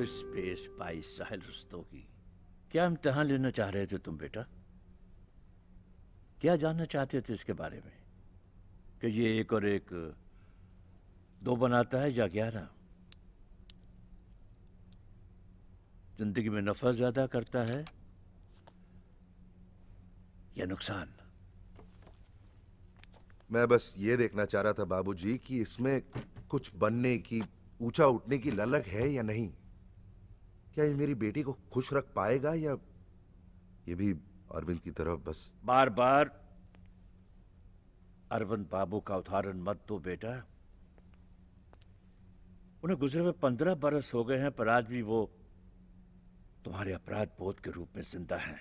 Office space by साहिल रुस्तोगी। क्या इम्तिहान लेना चाह रहे थे तुम बेटा? क्या जानना चाहते थे इसके बारे में कि ये एक और एक दो बनाता है या 11? जिंदगी में नफा ज्यादा करता है या नुकसान? मैं बस ये देखना चाह रहा था बाबूजी कि इसमें कुछ बनने की, ऊंचा उठने की ललक है या नहीं। क्या ये मेरी बेटी को खुश रख पाएगा या ये भी अरविंद की तरह बस। बार बार अरविंद बाबू का उदाहरण मत दो बेटा। उन्हें गुजरे हुए 15 बरस हो गए हैं, पर आज भी वो तुम्हारे अपराध बोध के रूप में जिंदा हैं।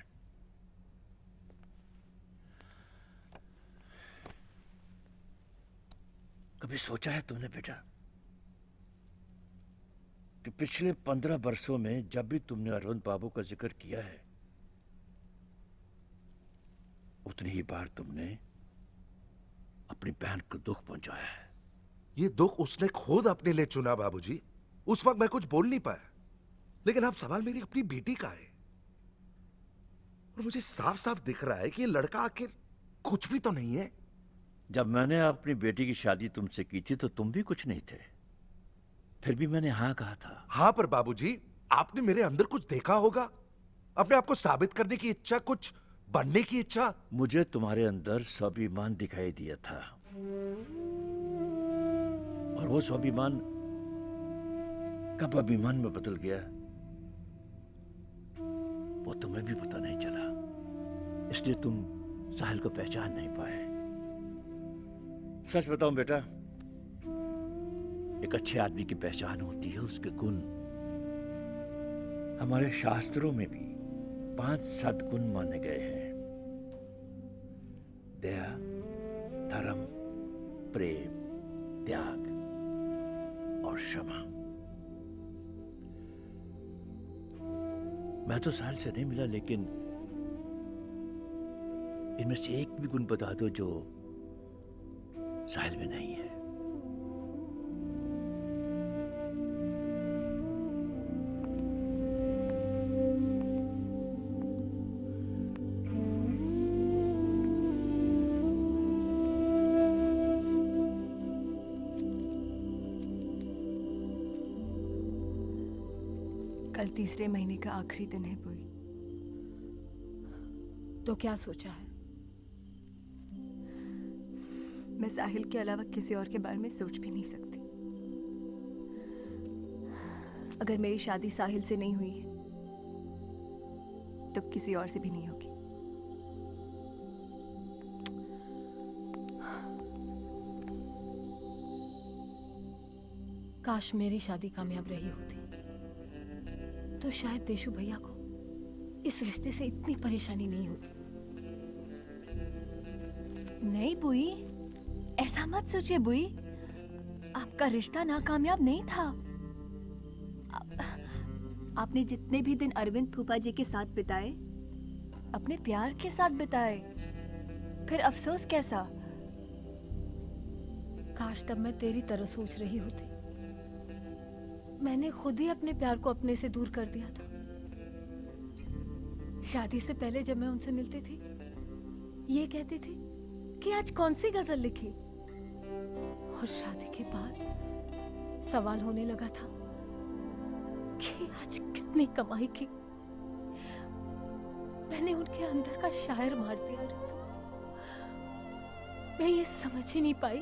कभी सोचा है तुमने बेटा कि पिछले 15 वर्षों में जब भी तुमने अरविंद बाबू का जिक्र किया है, उतनी ही बार तुमने अपनी बहन को दुख पहुंचाया है? ये दुख उसने खुद अपने लिए चुना बाबूजी। उस वक्त मैं कुछ बोल नहीं पाया, लेकिन अब सवाल मेरी अपनी बेटी का है और मुझे साफ साफ दिख रहा है कि ये लड़का आखिर कुछ भी तो नहीं है। जब मैंने अपनी बेटी की शादी तुमसे की थी तो तुम भी कुछ नहीं थे, फिर भी मैंने हाँ कहा था। हाँ, पर बाबूजी आपने मेरे अंदर कुछ देखा होगा, अपने आप को साबित करने की इच्छा, कुछ बनने की इच्छा। मुझे तुम्हारे अंदर स्वाभिमान दिखाई दिया था, और वो स्वाभिमान कब अभिमान में बदल गया वो तुम्हें भी पता नहीं चला। इसलिए तुम साहिल को पहचान नहीं पाए। सच बताऊं बेटा, एक अच्छे आदमी की पहचान होती है उसके गुण। हमारे शास्त्रों में भी 5 सद्गुण माने गए हैं: दया, धर्म, प्रेम, त्याग और क्षमा। मैं तो साहिल से नहीं मिला, लेकिन इनमें से एक भी गुण बता दो जो साहिल में नहीं है। कल तीसरे महीने का आखिरी दिन है बुई। तो क्या सोचा है? मैं साहिल के अलावा किसी और के बारे में सोच भी नहीं सकती। अगर मेरी शादी साहिल से नहीं हुई तो किसी और से भी नहीं होगी। काश मेरी शादी कामयाब रही होती तो शायद देशु भैया को इस रिश्ते से इतनी परेशानी नहीं होती। नहीं बुई, ऐसा मत सोचिए बुई। आपका रिश्ता नाकामयाब नहीं था। आपने जितने भी दिन अरविंद फूफा जी के साथ बिताए, अपने प्यार के साथ बिताए, फिर अफसोस कैसा? काश तब मैं तेरी तरह सोच रही होती। मैंने खुद ही अपने प्यार को अपने से दूर कर दिया था। शादी से पहले जब मैं उनसे मिलती थी, ये कहती थी कि आज कौन सी गजल लिखी, और शादी के बाद सवाल होने लगा था कि आज कितनी कमाई की। मैंने उनके अंदर का शायर मार दिया। मैं ये समझ ही नहीं पाई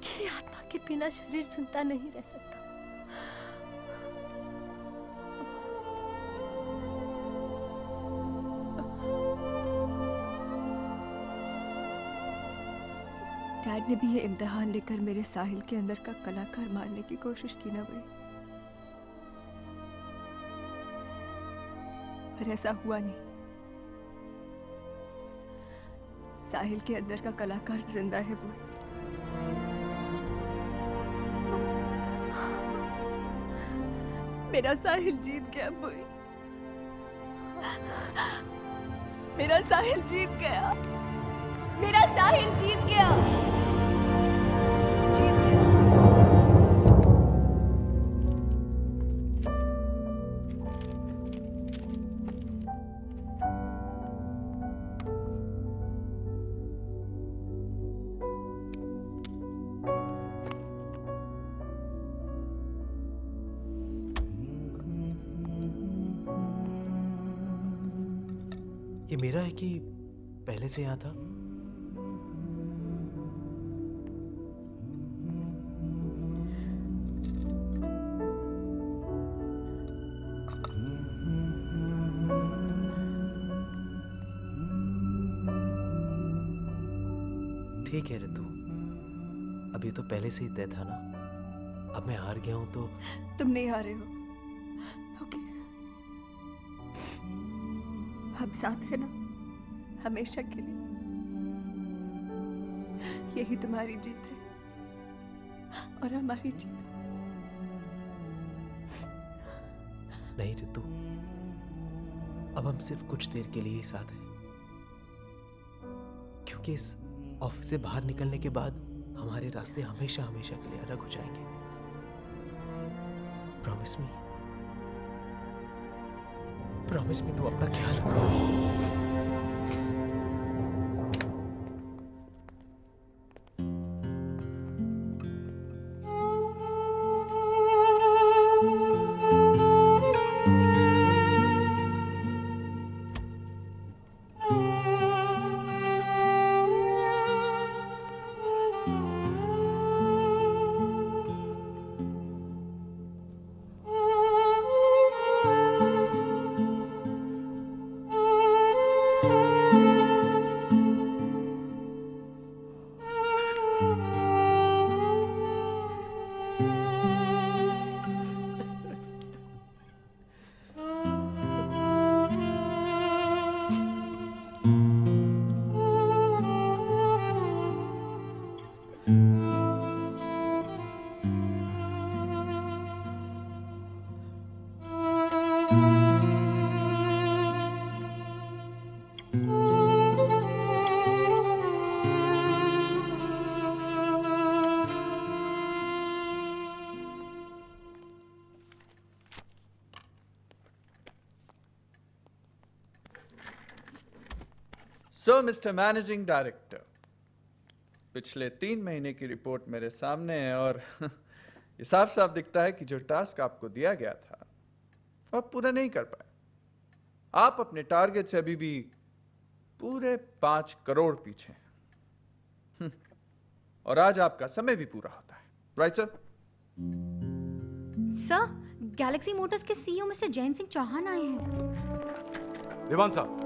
कि आत्मा के बिना शरीर जिंदा नहीं रह सकता। डैड ने भी ये इम्तिहान लेकर मेरे साहिल के अंदर का कलाकार मारने की कोशिश की ना भाई, पर ऐसा हुआ नहीं। साहिल के अंदर का कलाकार जिंदा है वो। मेरा साहिल जीत गया बुई। मेरा साहिल जीत गया। मेरा साहिल जीत गया। जीत गया। ये मेरा है कि पहले से यहाँ था? ठीक है रितु, अभी तो पहले से ही तय था ना। अब मैं हार गया हूं तो तुम नहीं हारे हो। ओके, हम साथ हैं ना, हमेशा के लिए। यही तुम्हारी जीत है और हमारी जीत। नहीं रितु, अब हम सिर्फ कुछ देर के लिए ही साथ हैं, क्योंकि इस ऑफिस से बाहर निकलने के बाद हमारे रास्ते हमेशा हमेशा के लिए अलग हो जाएंगे। प्रॉमिस मी तू अपना ख्याल रखो। सो मिस्टर मैनेजिंग डायरेक्टर, पिछले 3 महीने की रिपोर्ट मेरे सामने है और ये साफ साफ दिखता है कि जो टास्क आपको दिया गया था आप पूरा नहीं कर पाए। आप अपने टारगेट से अभी भी पूरे 5 करोड़ पीछे हैं। और आज आपका समय भी पूरा होता है, right sir? Sir, Galaxy Motors के सीईओ मिस्टर जैन सिंह चौहान आए हैं। दीवान साहब,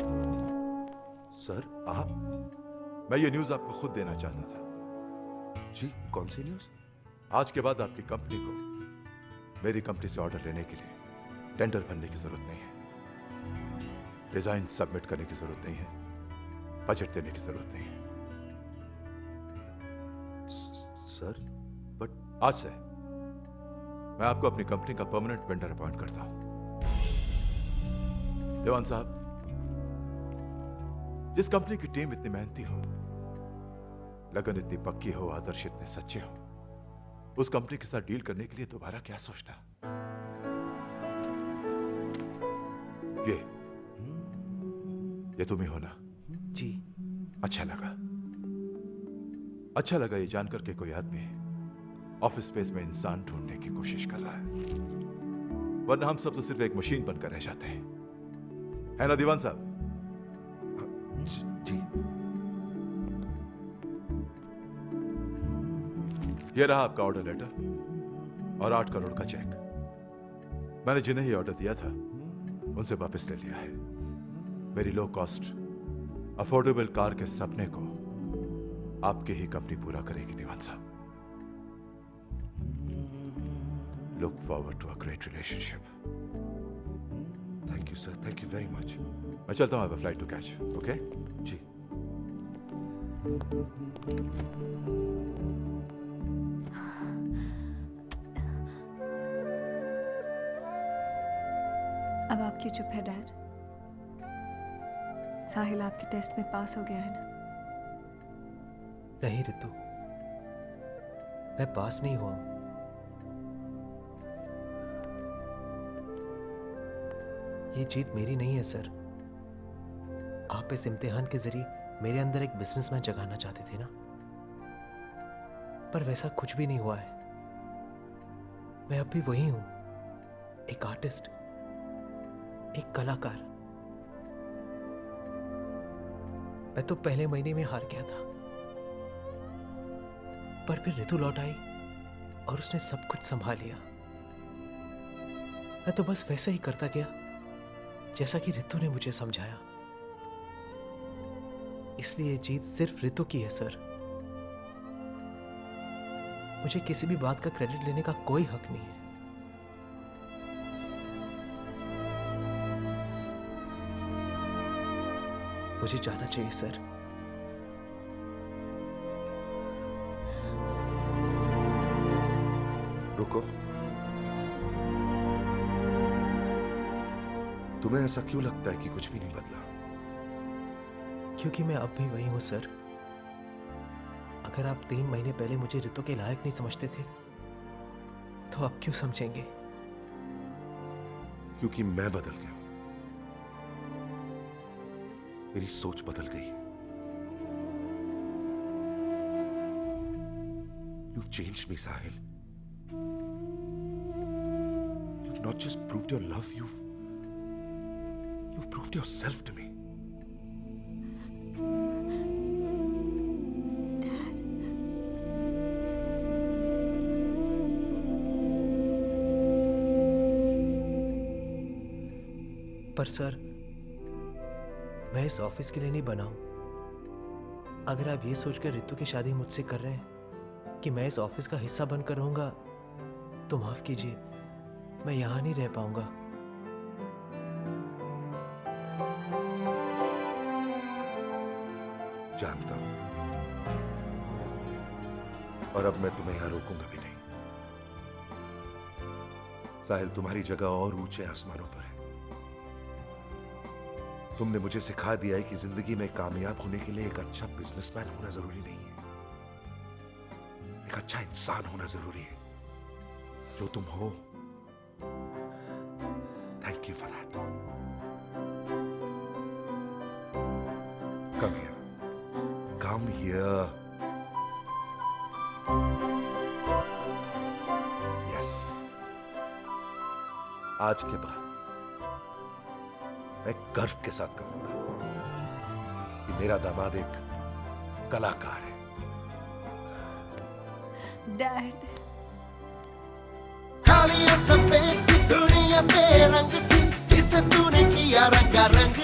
सर आप? मैं ये न्यूज आपको खुद देना चाहता था। जी, कौन सी न्यूज? आज के बाद आपकी कंपनी को मेरी कंपनी से ऑर्डर लेने के लिए टेंडर भरने की जरूरत नहीं है, डिजाइन सबमिट करने की जरूरत नहीं है, बजट देने की जरूरत नहीं है। सर बट आज से मैं आपको अपनी कंपनी का परमानेंट वेंडर अपॉइंट करता हूं। दीवान साहब, जिस कंपनी की टीम इतनी मेहनती हो, लगन इतनी पक्की हो, आदर्श इतने सच्चे हो, उस कंपनी के साथ डील करने के लिए दोबारा क्या सोचना। ये तुम ही हो ना? जी। अच्छा लगा ये जानकर के कोई आदमी ऑफिस स्पेस में इंसान ढूंढने की कोशिश कर रहा है, वरना हम सब तो सिर्फ एक मशीन बनकर रह जाते हैं, है ना दीवान साहब? जी। ये रहा आपका ऑर्डर लेटर और 8 करोड़ का चेक। मैंने जिन्हें ये ऑर्डर दिया था उनसे वापस ले लिया है। मेरी लो कॉस्ट अफोर्डेबल कार के सपने को आपकी ही कंपनी पूरा करेगी दीवान साहब। Look forward to a great relationship. Thank you sir, thank you very much. मैं चलता हूं, I have a flight to catch. Okay जी। अब आप क्यों चुप है डैड? साहिल आपके टेस्ट में पास हो गया है ना? नहीं रितु, मैं पास नहीं हुआ हूं। ये जीत मेरी नहीं है सर। आप इस इम्तिहान के जरिए मेरे अंदर एक बिजनेसमैन जगाना चाहते थे ना, पर वैसा कुछ भी नहीं हुआ है। मैं अब भी वही हूं, एक आर्टिस्ट, एक कलाकार। मैं तो पहले महीने में हार गया था, पर फिर ऋतु लौट आई और उसने सब कुछ संभाल लिया। मैं तो बस वैसा ही करता गया जैसा कि ऋतु ने मुझे समझाया। इसलिए जीत सिर्फ ऋतु की है सर। मुझे किसी भी बात का क्रेडिट लेने का कोई हक नहीं है। मुझे जाना चाहिए सर। रुको, तुम्हें ऐसा क्यों लगता है कि कुछ भी नहीं बदला? क्योंकि मैं अब भी वही हूं सर। अगर आप 3 महीने पहले मुझे ऋतु के लायक नहीं समझते थे तो अब क्यों समझेंगे? क्योंकि मैं बदल गया हूं। मेरी सोच बदल गई है। You've changed me, Sahil. You've not just proved your love, you've proved yourself to me. पर सर, मैं इस ऑफिस के लिए नहीं बना हूं। अगर आप ये सोचकर ऋतु की शादी मुझसे कर रहे हैं कि मैं इस ऑफिस का हिस्सा बनकर रहूंगा, तो माफ कीजिए, मैं यहां नहीं रह पाऊंगा। जानता हूं, और अब मैं तुम्हें यहां रोकूंगा भी नहीं। साहिल, तुम्हारी जगह और ऊंचे आसमानों पर है। तुमने मुझे सिखा दिया है कि जिंदगी में कामयाब होने के लिए एक अच्छा बिजनेसमैन होना जरूरी नहीं है, एक अच्छा इंसान होना जरूरी है। जो तुम हो, thank you for that. Come here, come here. Yes, आज के बाद मैं गर्व के साथ कहूंगा कि मेरा दामाद एक कलाकार है। डैड, काली और सफेद की दुनिया बेरंग थी, इसे तूने किया रंगारंग।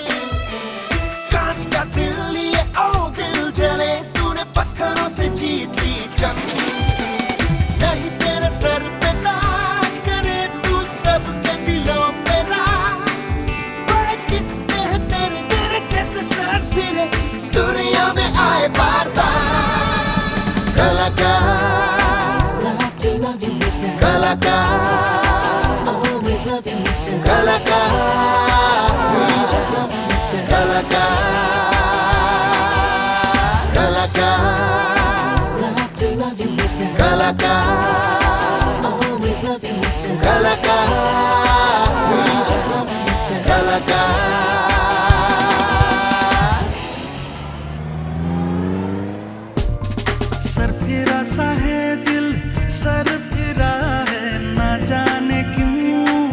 कांच का दिल लिए ओ दिल जले, तूने पत्थरों से जीत ली जंग। नहीं तेरे सर पे ताज करे, तू सबके दिलों पे राज। बड़े किस्से हैं तेरे, तेरे जैसे सर फिरे दुनिया में आए बार बार। कलाकार, कलाकार, always love you, Mr. कलाकार, we just love you, Mr. कलाकार, कलाकार, love to love you, Mr. कलाकार, always love you, Mr. कलाकार, we just love you, Mr. कलाकार। सर फिरा सा है दिल, सर फिरा है ना जाने क्यों।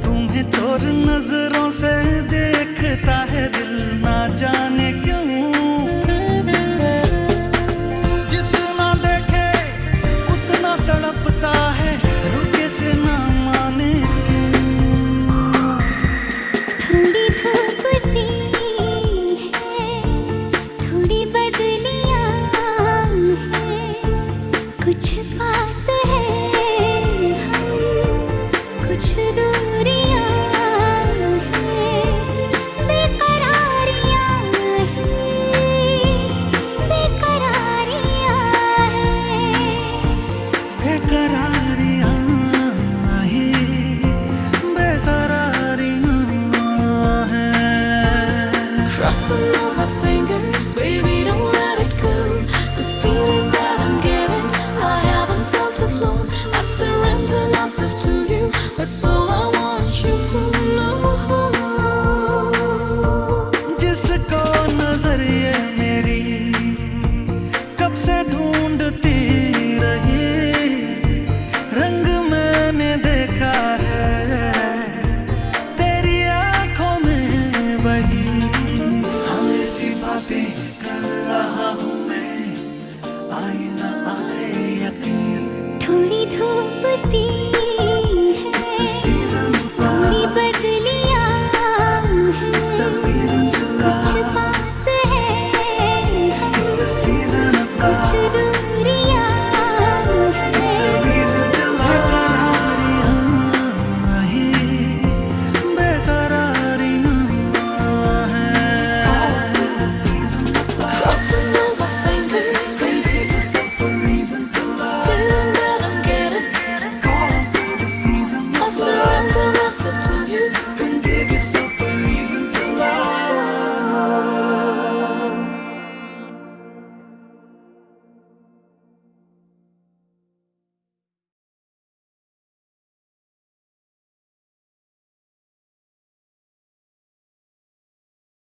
तुम्हें चोर नजरों से देखता है दिल, ना जाने क्यों। जितना देखे उतना तड़पता है, रुके से ना माने क्यों। थोड़ी धूप सी है, थोड़ी बदलियां है, कुछ पास है हम, कुछ दूरियां हैं, बेकरारियां हैं, बेकरारियां हैं। बेकरारियां हैं, बेकरारियां हैं। Crossing all my fingers, baby, don't let it go. This feeling that I'm getting, I haven't felt it long. I surrender myself to you, but so long. बस